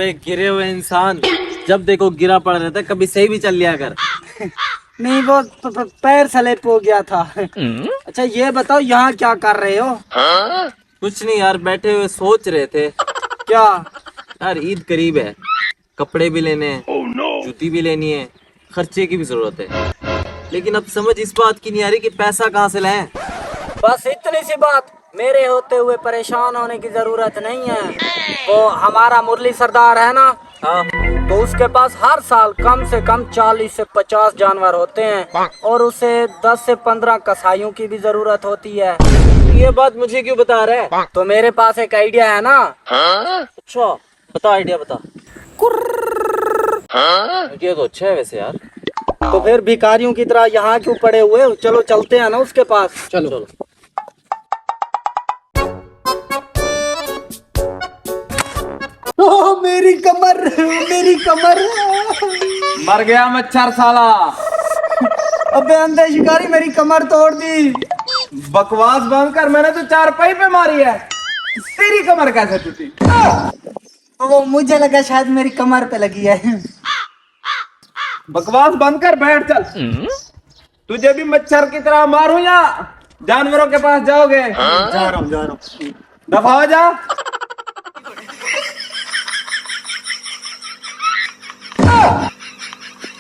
अबे गिरे हुए इंसान, जब देखो गिरा पड़ा रहता है, कभी सही भी चल लिया कर। नहीं वो पैर स्लिप हो गया था। अच्छा ये बताओ यहाँ क्या कर रहे हो? कुछ नहीं यार, बैठे हुए सोच रहे थे। क्या? यार ईद करीब है, कपड़े भी लेने हैं, जूती भी लेनी है, खर्चे की भी जरूरत है। लेकिन अब समझ इस बात की नहीं आ रही कि पैसा कहाँ से लाएं। बस इतनी सी बात, मेरे होते हुए परेशान होने की जरूरत नहीं है। वो हमारा मुरली सरदार है ना, हाँ तो उसके पास हर साल कम से कम 40 से 50 जानवर होते हैं और उसे 10 से 15 कसाईयों की भी जरूरत होती है। ये बात मुझे क्यों बता रहा है? तो मेरे पास एक आइडिया है ना। अच्छा बता, आइडिया बता। आइडिया तो अच्छा है वैसे यार। तो फिर भिखारियों की तरह यहाँ क्यों पड़े हुए हो? चलो चलते हैं ना उसके पास। चलो। ओह मेरी कमर, मेरी कमर। मर गया मच्छर साला। अबे अंधे शिकारी, मेरी कमर तोड़ दी। बकवास बंद कर, मैंने तो चारपाई पे मारी है, तेरी कमर कैसे टूटी? वो मुझे लगा शायद मेरी कमर पे लगी है। बकवास बंद कर, बैठ चल। तुझे भी मच्छर की तरह मारूं या जानवरों के पास जाओगे? जा रहा हूँ। दफा हो जा।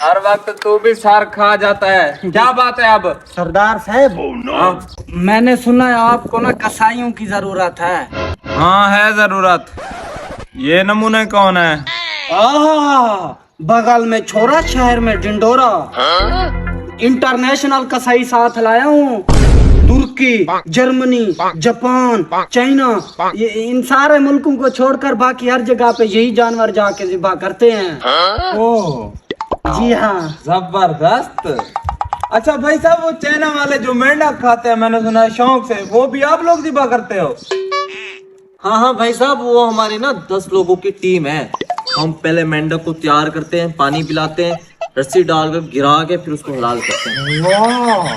हर वक्त तू भी सार खा जाता है, क्या बात है अब? सरदार साहब, मैंने सुना है आपको ना कसाईयों की जरूरत है। हाँ है जरूरत। ये नमूने कौन है? बगल में छोरा, शहर में डिंडोरा। इंटरनेशनल कसाई साथ लाया हूँ। तुर्की, जर्मनी, जापान, चाइना, ये इन सारे मुल्कों को छोड़कर बाकी हर जगह पे यही जानवर जाके ज़िबा करते हैं। ओह जी हाँ। जबरदस्त। अच्छा भाई साहब, वो चाइना वाले जो मेंढक खाते हैं, मैंने सुना है शौक से, वो भी आप लोग ज़िबा करते हो? हाँ भाई साहब, वो हमारी ना 10 लोगों की टीम है। हम पहले मेंढक को तैयार करते हैं, पानी पिलाते हैं, रस्सी डालकर गिरा के फिर उसको हलाल करते हैं। वाह,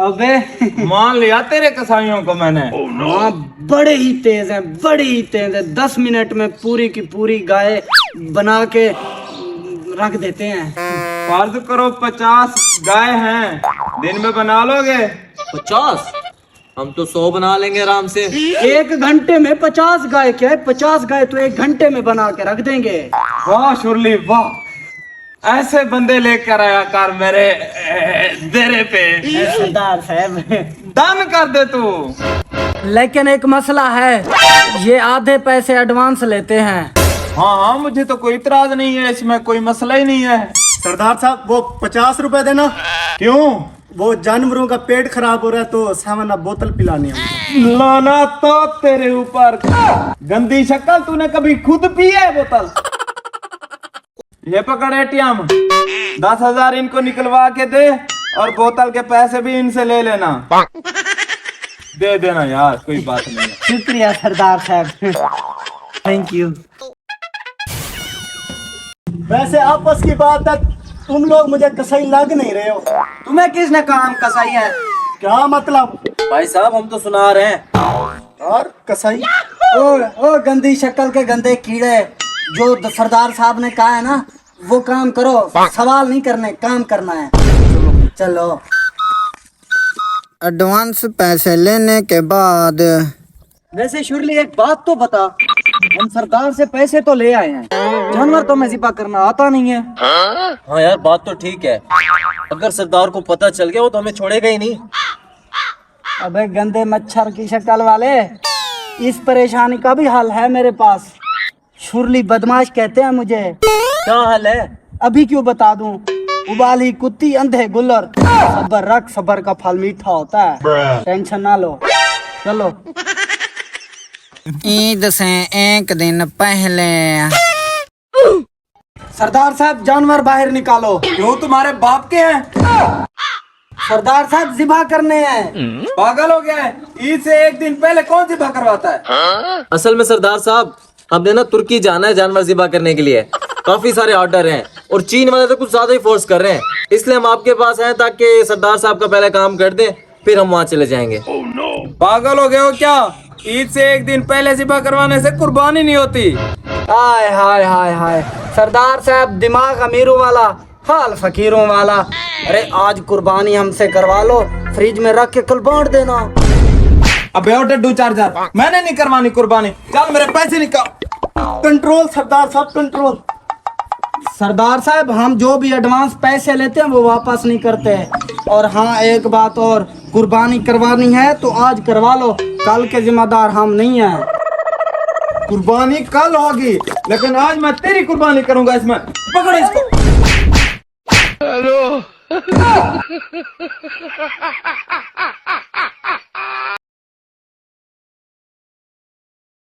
अबे मान लिया तेरे कसाईयों को मैंने। हाँ, बड़े ही तेज हैं, बड़े ही तेज हैं। 10 मिनट में पूरी की पूरी गाय बना के रख देते हैं। फर्ज करो 50 गाय हैं, दिन में बना लोगे? 50? हम तो 100 बना लेंगे आराम से। 1 घंटे में 50 गाय? क्या है 50 गाय तो 1 घंटे में बना के रख देंगे। वाह शुरली वाह, ऐसे बंदे लेकर आया कर मेरे डेरे पे। सरदार साहब, दान कर दे तू। लेकिन एक मसला है, ये आधे पैसे एडवांस लेते हैं। हाँ, मुझे तो कोई इतराज नहीं है, इसमें कोई मसला ही नहीं है। सरदार साहब, वो 50 रुपए देना। क्यों? वो जानवरों का पेट खराब हो रहा है तो 7 अप बोतल पिलानी है। लाना तो तेरे ऊपर, गंदी शक्ल, तूने कभी खुद पी है बोतल? ये पकड़ ATM, 10,000 इनको निकलवा के दे और बोतल के पैसे भी इनसे ले लेना। दे देना यार, कोई बात नहीं है। शुक्रिया सरदार साहब, थैंक यू। वैसे आपस की बात है, तुम लोग मुझे कसाई लग नहीं रहे हो। तुम्हें किसने कहा हम कसाई हैं? क्या मतलब? भाई साहब हम तो सुना रहे हैं। और कसाई? ओ गंदी शक्ल के गंदे कीड़े, जो सरदार साहब ने कहा है ना, वो काम करो। सवाल नहीं करने, काम करना है। चलो। एडवांस पैसे लेने के बाद। वैसे शुरली एक बात तो बता, हम सरदार से पैसे तो ले आए हैं, जानवर तो हमें ज़िबा करना आता नहीं है। हाँ यार बात तो ठीक है, अगर सरदार को पता चल गया वो तो हमें छोड़ेगा ही नहीं। अबे गंदे मच्छर की शक्ल वाले, इस परेशानी का भी हल है मेरे पास। शुरली बदमाश कहते हैं मुझे। क्या हाल है? अभी क्यों बता दूं? उबाली कुत्ती अंधे गुल्लर, सबर रख, सबर का फल मीठा होता है। टेंशन ना लो, चलो। ईद से 1 दिन पहले। सरदार साहब जानवर बाहर निकालो। क्यों, तुम्हारे बाप के हैं? सरदार साहब ज़िबा करने हैं। पागल हो गया है? ईद से 1 दिन पहले कौन ज़िबा करवाता है? असल में सरदार साहब, हमने ना तुर्की जाना है जानवर ज़िबा करने के लिए। काफी सारे ऑर्डर हैं और चीन वाले तो कुछ ज्यादा ही फोर्स कर रहे हैं, इसलिए हम आपके पास आए ताकि सरदार साहब का पहले काम कर दें, फिर हम वहाँ चले जाएंगे। पागल हो गए हो क्या? ईद से 1 दिन पहले ज़िबा करवाने से कुर्बानी नहीं होती। हाय हाय हाय हाय, सरदार साहब दिमाग अमीरों वाला, हाल फकीरों वाला। अरे आज कुर्बानी हमसे करवा लो, फ्रिज में रख के कल बांट देना। अबे ओ डड्डू चार्जर, मैंने नहीं करवानी कुर्बानी, चल मेरे पैसे निकाल। कंट्रोल सरदार साहब, कंट्रोल। सरदार साहब, हम जो भी एडवांस पैसे लेते हैं वो वापस नहीं करते। और हाँ, एक बात और, कुर्बानी करवानी है तो आज करवा लो, कल के जिम्मेदार हम नहीं हैं। कुर्बानी कल होगी, लेकिन आज मैं तेरी कुर्बानी करूंगा। इसमें पकड़ इसको। हेलो।